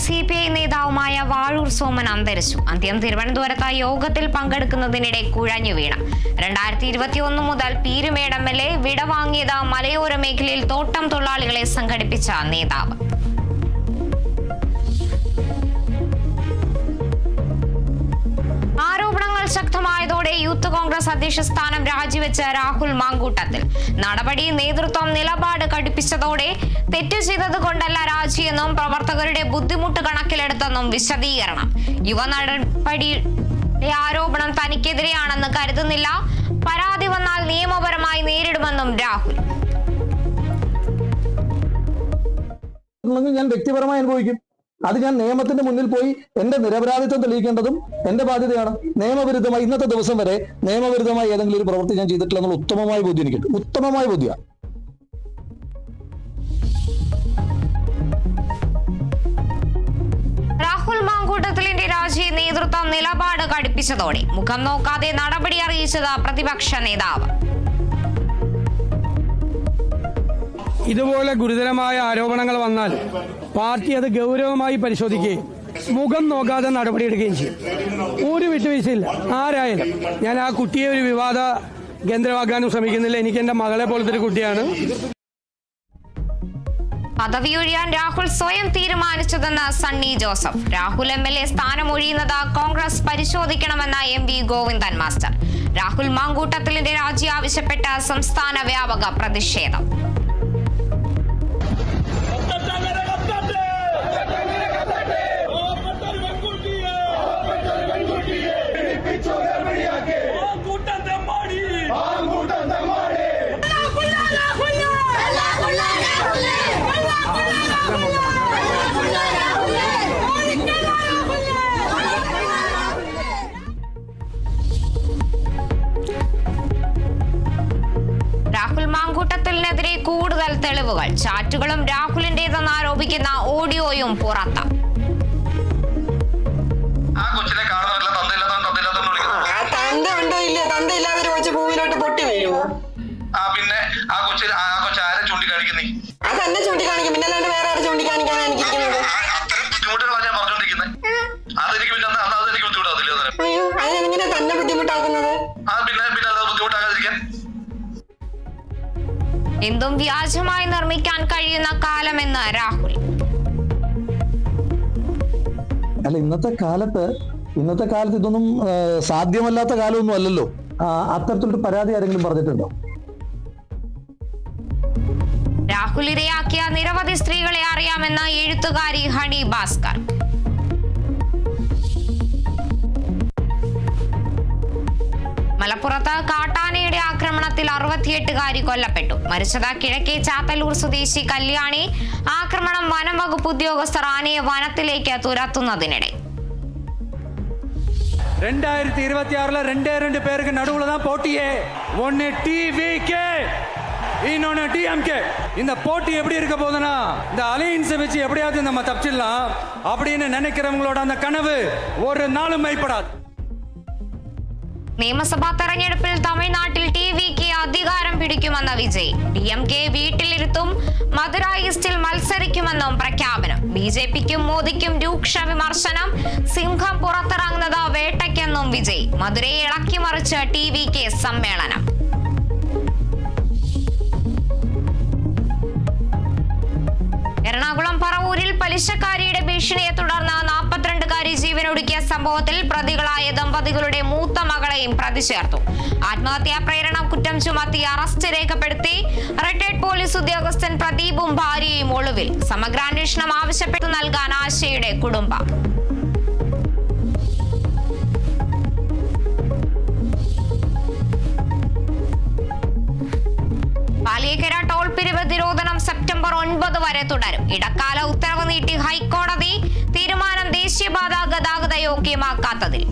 CPI നേതാവുമായ വാഴൂർ സോമൻ അന്തരിച്ചു. അന്ത്യം തിരുവനന്തപുരത്ത് യോഗത്തിൽ പങ്കെടുക്കുന്നതിനിടെ കുഴഞ്ഞു വീണ്. 2021 മുതൽ പീരുമേട് MLA വിടവാങ്ങിയത് മലയോര മേഖലയിൽ തോട്ടം തൊഴിലാളികളെ സംഘടിപ്പിച്ച നേതാവ്. ആരോപണങ്ങൾ ശക്തമായതോടെ യൂത്ത് കോൺഗ്രസ് അധ്യക്ഷ സ്ഥാനം രാജിവെച്ച രാഹുൽ മാങ്കൂട്ടത്തിൽ. നടപടി നേതൃത്വം നിലപാട് കടുപ്പിച്ചതോടെ തെറ്റ് ചെയ്തത് കൊണ്ടല്ല രാജിയെന്നും പ്രവർത്തകരുടെ ബുദ്ധിമുട്ട് കണക്കിലെടുത്തെന്നും വിശദീകരണം. യുവ നടപടിയുടെ ആരോപണം തനിക്കെതിരെയാണെന്ന് കരുതുന്നില്ല. പരാതി വന്നാൽ നിയമപരമായി നേരിടുമെന്നും രാഹുൽ. ഞാൻ വ്യക്തിപരമായി അനുഭവിക്കും. അത് ഞാൻ നിയമത്തിന്റെ മുന്നിൽ പോയി എന്റെ നിരപരാധിത്വം തെളിയിക്കേണ്ടതും എന്റെ ബാധ്യതയാണ്. നിയമവിരുദ്ധമായി ഇന്നത്തെ ദിവസം വരെ നിയമവിരുദ്ധമായി ഏതെങ്കിലും ഒരു പ്രവൃത്തി ഞാൻ ചെയ്തിട്ടില്ല എന്നുള്ള ഉത്തമമായ ബോധ്യം എനിക്കുണ്ട്. ഉത്തമമായ ബോധ്യമാണ്. രാഹുൽ മാങ്കൂട്ടത്തിലിന്റെ രാജി നേതൃത്വം നിലപാട് കടുപ്പിച്ചതോടെ മുഖം നോക്കാതെ നടപടി അറിയിച്ചത് പ്രതിപക്ഷ നേതാവ്. ഇതുപോലെ ഗുരുതരമായ ആരോപണങ്ങൾ വന്നാൽ പാർട്ടി അത് ഗൗരവമായി പരിശോധിക്കുകയും മുഖം നോക്കാതെ നടപടിയെടുക്കുകയും ചെയ്യും. ഒരു വിട്ടുവീഴ്ചയില്ല. ആരായാലും ഞാൻ ആ കുട്ടിയെ ഒരു വിവാദ കേന്ദ്രമാക്കാനും ശ്രമിക്കുന്നില്ല. എനിക്ക് എന്റെ മകളെ പോലത്തെ ഒരു കുട്ടിയാണ്. പദവിയൊഴിയാൻ രാഹുൽ സ്വയം തീരുമാനിച്ചതെന്ന് സണ്ണി ജോസഫ്. രാഹുൽ MLA സ്ഥാനമൊഴിയുന്നത് കോൺഗ്രസ് പരിശോധിക്കണമെന്ന MV ഗോവിന്ദൻ മാസ്റ്റർ. രാഹുൽ മാങ്കൂട്ടത്തിലിന്റെ രാജി ആവശ്യപ്പെട്ട സംസ്ഥാന വ്യാപക പ്രതിഷേധം. രാഹുൽ മാങ്കൂട്ടത്തിനെതിരെ കൂടുതൽ തെളിവുകൾ. ചാറ്റുകളും രാഹുലിന്റേതെന്ന് ആരോപിക്കുന്ന ഓഡിയോയും പുറത്ത്. പിന്നെ ആ കൊച്ചാരെ ചൂണ്ടിക്കാണിക്കുന്നേ? അതെന്നെ ചൂണ്ടിക്കാണിക്കും. പിന്നെ അല്ലാണ്ട് വേറെ ആരും ചൂണ്ടിക്കാണിക്കാൻ എനിക്കിരിക്കുന്നത്. അത്തരം ബുദ്ധിമുട്ടുകളാണ് ഞാൻ പറഞ്ഞോണ്ടിരിക്കുന്നത്. അതെനിക്ക് പിന്നെ അതെനിക്ക് ബുദ്ധിമുട്ടാകത്തില്ല. അയ്യോ, അതെങ്ങനെ തന്നെ ബുദ്ധിമുട്ടാക്കുന്നത്? പിന്നെ അത് ബുദ്ധിമുട്ടാകാതിരിക്കാൻ എന്തും വ്യാജമായി നിർമ്മിക്കാൻ കഴിയുന്ന കാലമെന്ന് രാഹുൽ. അല്ല, ഇന്നത്തെ കാലത്ത് ഇതൊന്നും സാധ്യമല്ലാത്ത കാലമൊന്നും അല്ലല്ലോ. അത്തരത്തിലൊരു പരാതി ആരെങ്കിലും പറഞ്ഞിട്ടുണ്ടോ? രാഹുൽ ഇരയാക്കിയ നിരവധി സ്ത്രീകളെ അറിയാമെന്ന എഴുത്തുകാരി ഹണി ഭാസ്കർ. മലപ്പുറത്ത് കാട്ടാനയുടെ ആക്രമണത്തിൽ 68കാരി കൊല്ലപ്പെട്ടു. മരിച്ചത് കിഴക്കേ ചാത്തല്ലൂർ സ്വദേശി കല്യാണി. ആക്രമണം വനം വകുപ്പ് ഉദ്യോഗസ്ഥർ ആനയെ വനത്തിലേക്ക് തുരത്തുന്നതിനിടെ. 2026 2 பேருக்கு நடுவுல தான் போட்டியே. ஒன்னு TVK, இன்னொன்னு DMK. இந்த போட்டி எப்படி இருக்க போகுதுன்னா, இந்த அலையன்ஸை வச்சு எப்படியாவது நம்ம தப்பிச்சிடலாம் அப்படின்னு நினைக்கிறவங்களோட அந்த கனவு ஒரு நாளும் மைப்படாது. നിയമസഭാ തെരഞ്ഞെടുപ്പിൽ തമിഴ്നാട്ടിൽ TVK അധികാരം പിടിക്കുമെന്ന വിജയ്. DMK വീട്ടിലിരുത്തും. മധുര ഈസ്റ്റിൽ മത്സരിക്കുമെന്നും പ്രഖ്യാപനം. BJPക്കും മോദിക്കും രൂക്ഷ വിമർശനം. സിംഹം പുറത്തിറങ്ങുന്നത് വേട്ടയ്ക്കെന്നും വിജയ്. മധുരയെ ഇളക്കിമറിച്ച് TVK സമ്മേളനം. എറണാകുളം പറവൂരിൽ പലിശക്കാരിയുടെ ഭീഷണിയെ തുടർന്ന് 42കാരി ജീവനൊടുക്കിയ സംഭവത്തിൽ പ്രതികളായ ദമ്പതികളുടെ മൂത്ത മകളെയും പ്രതി ചേർത്തു. ആത്മഹത്യാ പ്രേരണ കുറ്റം ചുമത്തി അറസ്റ്റ് രേഖപ്പെടുത്തി. റിട്ടയർഡ് പോലീസ് ഉദ്യോഗസ്ഥൻ പ്രദീപും ഭാര്യയും ഒളിവിൽ. സമഗ്രാന്വേഷണം ആവശ്യപ്പെട്ടു നൽകാൻ ആശയുടെ കുടുംബം. പാലിയേക്കര ടോൾ പിരിവ് നിരോധനം സെപ്റ്റംബർ 9 വരെ തുടരും. ഇടക്കാല ഉത്തരവ് നീട്ടി ഹൈക്കോടതി. തീരുമാനം ദേശീയപാത ഗതാഗത യോഗ്യമാക്കാത്തതിൽ.